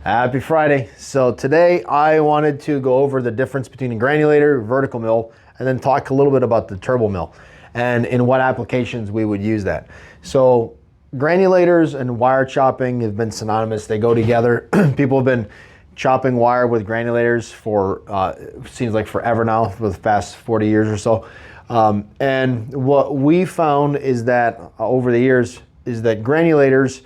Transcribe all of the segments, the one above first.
Happy Friday. So today I wanted to go over the difference between a granulator, vertical mill, and then talk a little bit about the turbo mill and in what applications we would use that. So granulators and wire chopping have been synonymous. They go together. People have been chopping wire with granulators for seems like forever now, for the past 40 years or so. And what we found is that over the years is that granulators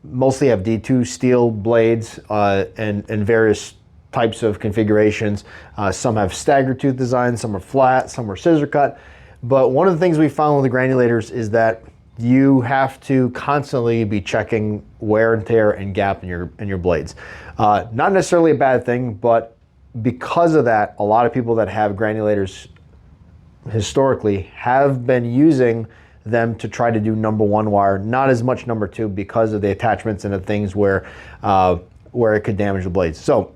mostly have D2 steel blades and various types of configurations. Some have staggered tooth designs, some are flat, some are scissor cut. But one of the things we found with the granulators is that you have to constantly be checking wear and tear and gap in your blades. Not necessarily a bad thing, but because of that, a lot of people that have granulators historically have been using them to try to do number one wire, not as much number two because of the attachments and the things where it could damage the blades. So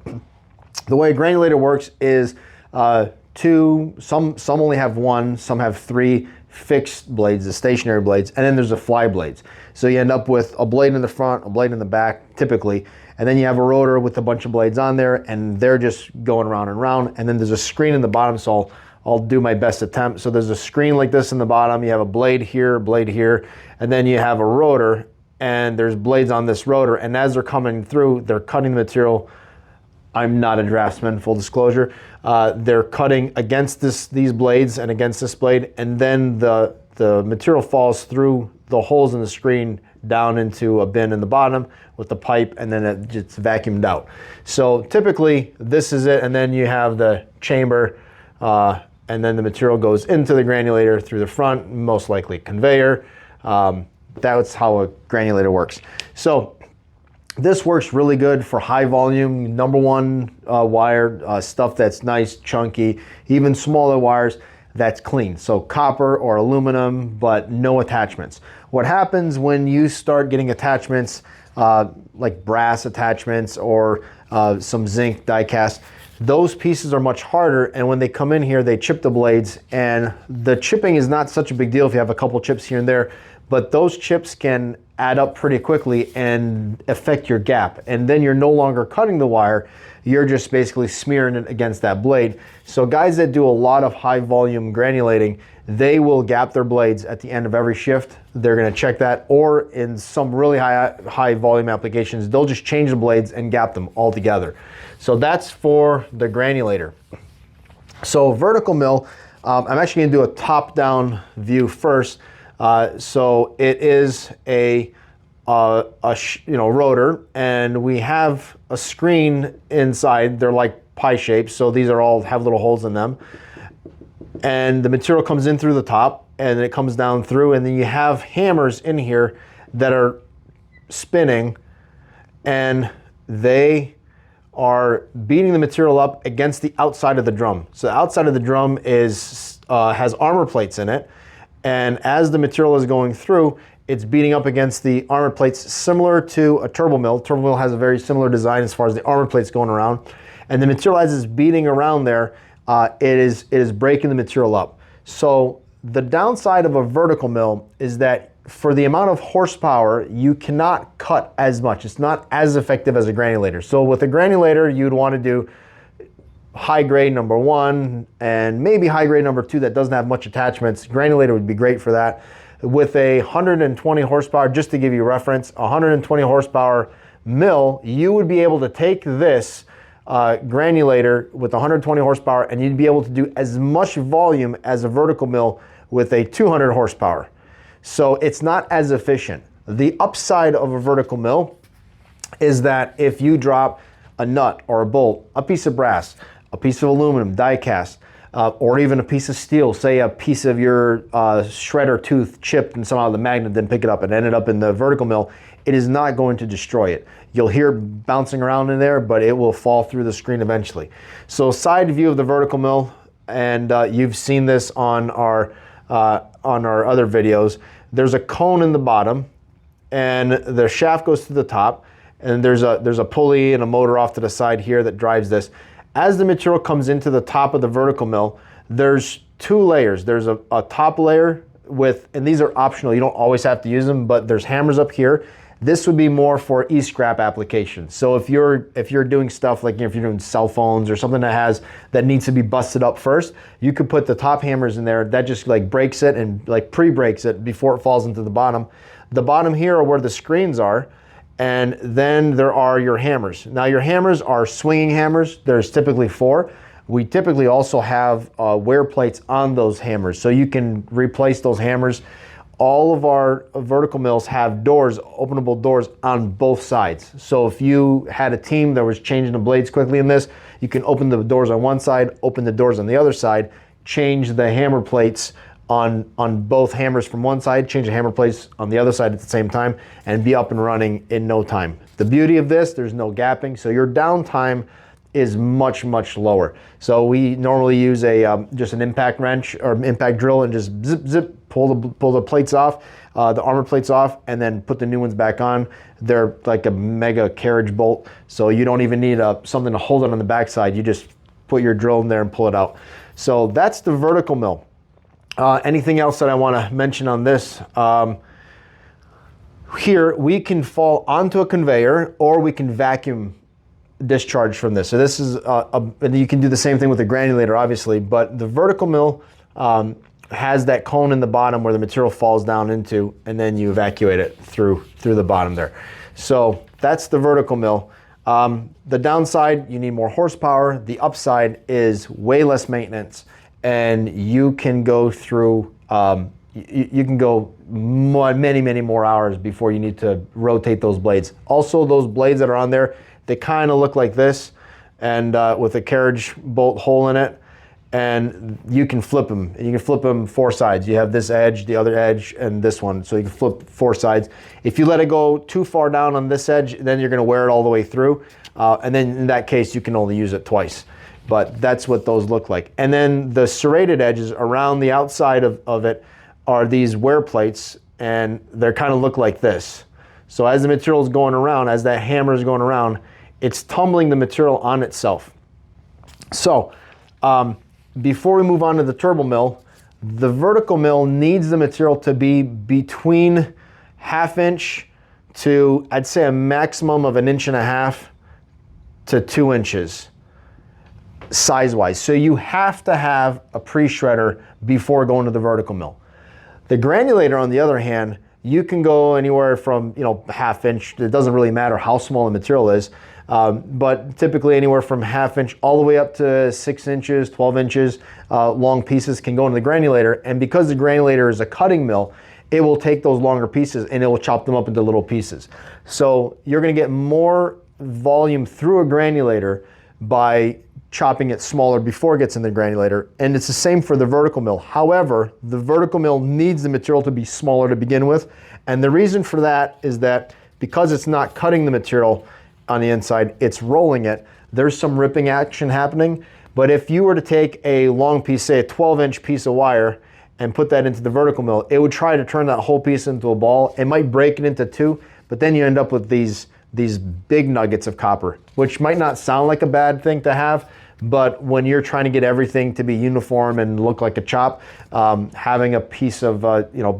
the way a granulator works is some only have one, some have three fixed blades, the stationary blades, and then there's the fly blades. So you end up with a blade in the front, a blade in the back, typically, and then you have a rotor with a bunch of blades on there, and they're just going around and around, and then there's a screen in the bottom, so I'll do my best attempt. So there's a screen like this in the bottom, you have a blade here, and then you have a rotor, and there's blades on this rotor, and as they're coming through, they're cutting the material. I'm not a draftsman, full disclosure. They're cutting against these blades and against this blade, and then the material falls through the holes in the screen down into a bin in the bottom with the pipe, and then it gets vacuumed out. So typically this is it, and then you have the chamber, and then the material goes into the granulator through the front, most likely conveyor. That's how a granulator works. So this works really good for high volume, number one wire, stuff that's nice, chunky, even smaller wires that's clean. So copper or aluminum, but no attachments. What happens when you start getting attachments, like brass attachments or some zinc die cast, those pieces are much harder, and when they come in here, they chip the blades, and the chipping is not such a big deal if you have a couple chips here and there, but those chips can add up pretty quickly and affect your gap, and then you're no longer cutting the wire, you're just basically smearing it against that blade. So guys that do a lot of high volume granulating, they will gap their blades at the end of every shift. They're going to check that, or in some really high volume applications, they'll just change the blades and gap them all together. So that's for the granulator. So vertical mill, I'm actually going to do a top-down view first. So it is a rotor, and we have a screen inside. They're like pie shapes, so these are all have little holes in them. And the material comes in through the top, and it comes down through, and then you have hammers in here that are spinning, and they are beating the material up against the outside of the drum. So the outside of the drum has armor plates in it, and as the material is going through, it's beating up against the armor plates, similar to a turbo mill. Turbo mill has a very similar design as far as the armor plates going around, and the material as it's beating around there, it is breaking the material up. So the downside of a vertical mill is that for the amount of horsepower, you cannot cut as much. It's not as effective as a granulator. So with a granulator, you'd want to do high grade number one and maybe high grade number two that doesn't have much attachments. Granulator would be great for that. With a 120 horsepower, just to give you reference, 120 horsepower mill, you would be able to take this granulator with 120 horsepower and you'd be able to do as much volume as a vertical mill with a 200 horsepower. So it's not as efficient. The upside of a vertical mill is that if you drop a nut or a bolt, a piece of brass, a piece of aluminum, die cast, or even a piece of steel, say a piece of your shredder tooth chipped and somehow the magnet didn't pick it up and ended up in the vertical mill, it is not going to destroy it. You'll hear bouncing around in there, but it will fall through the screen eventually. So side view of the vertical mill, and you've seen this on our other videos. There's a cone in the bottom, and the shaft goes to the top, and there's a pulley and a motor off to the side here that drives this. As the material comes into the top of the vertical mill, there's two layers. There's a top layer with, and these are optional, you don't always have to use them, but there's hammers up here This would be more for e-scrap applications. So if you're doing stuff like, if you're doing cell phones or something that needs to be busted up first, you could put the top hammers in there. That just like breaks it and like pre-breaks it before it falls into the bottom. The bottom here are where the screens are, and then there are your hammers. Now your hammers are swinging hammers. There's typically 4. We typically also have wear plates on those hammers, so you can replace those hammers. All of our vertical mills have doors, openable doors on both sides. So if you had a team that was changing the blades quickly in this, you can open the doors on one side, open the doors on the other side, change the hammer plates on both hammers from one side, change the hammer plates on the other side at the same time, and be up and running in no time. The beauty of this, there's no gapping, so your downtime is much, much lower. So we normally use just an impact wrench or impact drill and just zip, zip, pull the plates off, the armor plates off, and then put the new ones back on. They're like a mega carriage bolt, so you don't even need something to hold it on the backside. You just put your drill in there and pull it out. So that's the vertical mill. Anything else that I want to mention on this? Here, we can fall onto a conveyor, or we can vacuum discharge from this. So this is, and you can do the same thing with the granulator, obviously, but the vertical mill has that cone in the bottom where the material falls down into, and then you evacuate it through the bottom there. So that's the vertical mill. The downside, you need more horsepower. The upside is way less maintenance, and you can go through, you can go many, many more hours before you need to rotate those blades. Also, those blades that are on there, they kind of look like this, and with a carriage bolt hole in it, and you can flip them. You can flip them 4 sides. You have this edge, the other edge, and this one. So you can flip 4 sides. If you let it go too far down on this edge, then you're going to wear it all the way through. And then in that case, you can only use it twice. But that's what those look like. And then the serrated edges around the outside of it are these wear plates, and they kind of look like this. So as the material is going around, as that hammer is going around, it's tumbling the material on itself. So before we move on to the turbo mill, the vertical mill needs the material to be between 1/2 inch to, I'd say, a maximum of 1.5 to 2 inches size-wise. So you have to have a pre-shredder before going to the vertical mill. The granulator, on the other hand, you can go anywhere from 1/2 inch. It doesn't really matter how small the material is, but typically anywhere from 1/2 inch all the way up to 6 inches, 12 inches long pieces can go into the granulator. And because the granulator is a cutting mill, it will take those longer pieces and it will chop them up into little pieces. So you're going to get more volume through a granulator by chopping it smaller before it gets in the granulator, and it's the same for the vertical mill. However, the vertical mill needs the material to be smaller to begin with, and the reason for that is that because it's not cutting the material on the inside, it's rolling it. There's some ripping action happening, but if you were to take a long piece, say a 12-inch piece of wire, and put that into the vertical mill, it would try to turn that whole piece into a ball. It might break it into 2, but then you end up with these big nuggets of copper, which might not sound like a bad thing to have, but when you're trying to get everything to be uniform and look like a chop, having a piece of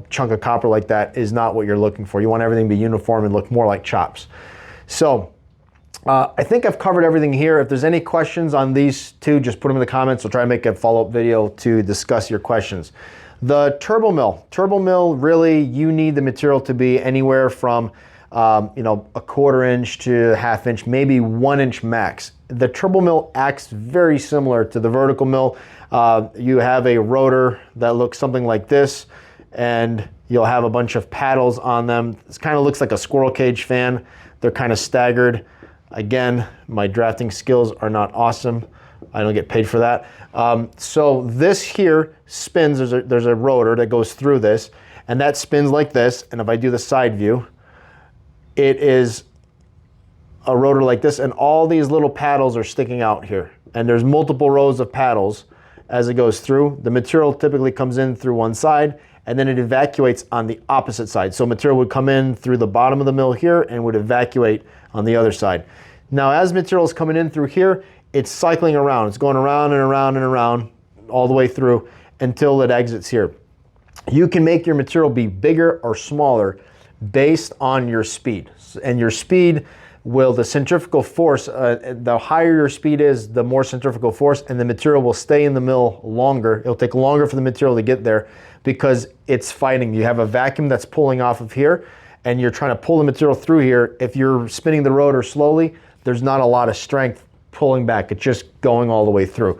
chunk of copper like that is not what you're looking for. You want everything to be uniform and look more like chops. So I think I've covered everything here. If there's any questions on these two, just put them in the comments. We'll try to make a follow-up video to discuss your questions. The turbo mill, really, you need the material to be anywhere from a 1/4 inch to 1/2 inch, maybe 1 inch max. The turbo mill acts very similar to the vertical mill. You have a rotor that looks something like this, and you'll have a bunch of paddles on them. It kind of looks like a squirrel cage fan. They're kind of staggered. Again, my drafting skills are not awesome. I don't get paid for that. So this here spins. There's a rotor that goes through this, and that spins like this. And if I do the side view, it is a rotor like this, and all these little paddles are sticking out here. And there's multiple rows of paddles as it goes through. The material typically comes in through one side, and then it evacuates on the opposite side. So material would come in through the bottom of the mill here and would evacuate on the other side. Now, as material is coming in through here, it's cycling around. It's going around and around and around all the way through until it exits here. You can make your material be bigger or smaller based on your speed. And your speed will, the centrifugal force, the higher your speed is, the more centrifugal force, and the material will stay in the mill longer. It'll take longer for the material to get there because it's fighting. You have a vacuum that's pulling off of here, and you're trying to pull the material through here. If you're spinning the rotor slowly, there's not a lot of strength pulling back. It's just going all the way through.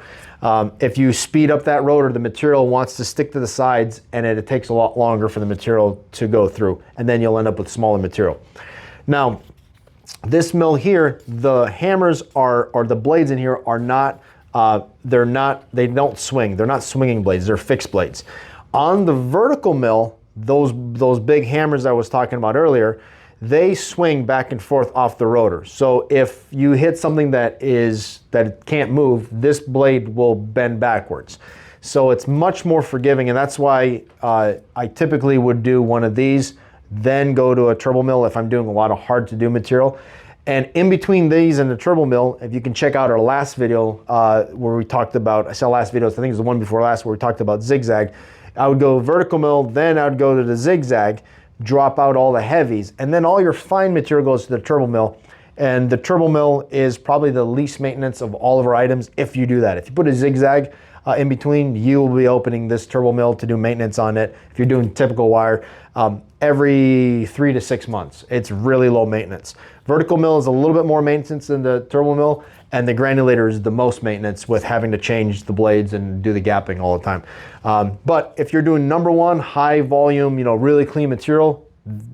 If you speed up that rotor, the material wants to stick to the sides, and it takes a lot longer for the material to go through, and then you'll end up with smaller material. Now, this mill here, the hammers are, or the blades in here are not, they don't swing. They're not swinging blades, they're fixed blades. On the vertical mill, those big hammers I was talking about earlier, they swing back and forth off the rotor. So if you hit something that can't move, this blade will bend backwards. So it's much more forgiving, and that's why I typically would do one of these, then go to a turbo mill if I'm doing a lot of hard to do material. And in between these and the turbo mill, if you can check out our last video where we talked about, I saw last video, I think it was the one before last, where we talked about zigzag. I would go vertical mill, then I would go to the zigzag, drop out all the heavies, and then all your fine material goes to the turbo mill. And the turbo mill is probably the least maintenance of all of our items if you do that. If you put a zigzag in between, you will be opening this turbo mill to do maintenance on it. If you're doing typical wire, every 3 to 6 months. It's really low maintenance. Vertical mill is a little bit more maintenance than the turbo mill, and the granulator is the most maintenance with having to change the blades and do the gapping all the time. But if you're doing number one, high volume, really clean material,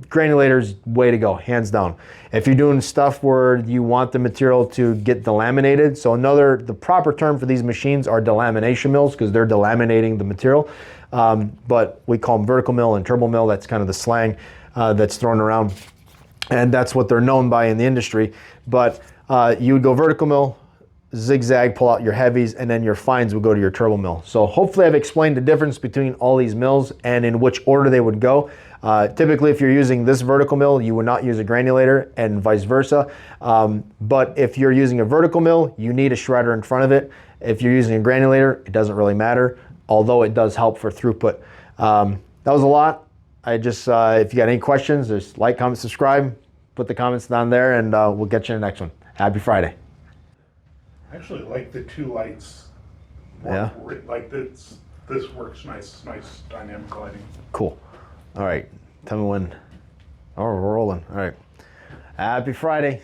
granulator's way to go, hands down. If you're doing stuff where you want the material to get delaminated, so the proper term for these machines are delamination mills because they're delaminating the material. But we call them vertical mill and turbo mill. That's kind of the slang that's thrown around. And that's what they're known by in the industry. But you would go vertical mill, zigzag, pull out your heavies, and then your fines would go to your turbo mill. So hopefully I've explained the difference between all these mills and in which order they would go. Typically, if you're using this vertical mill, you would not use a granulator, and vice versa. But if you're using a vertical mill, you need a shredder in front of it. If you're using a granulator, it doesn't really matter, although it does help for throughput. That was a lot. If you got any questions, just like, comment, subscribe, put the comments down there, and we'll get you in the next one. Happy Friday. I actually like the two lights. Yeah. Like this works nice dynamic lighting. Cool. All right. Tell me when. Oh, we're rolling. All right. Happy Friday.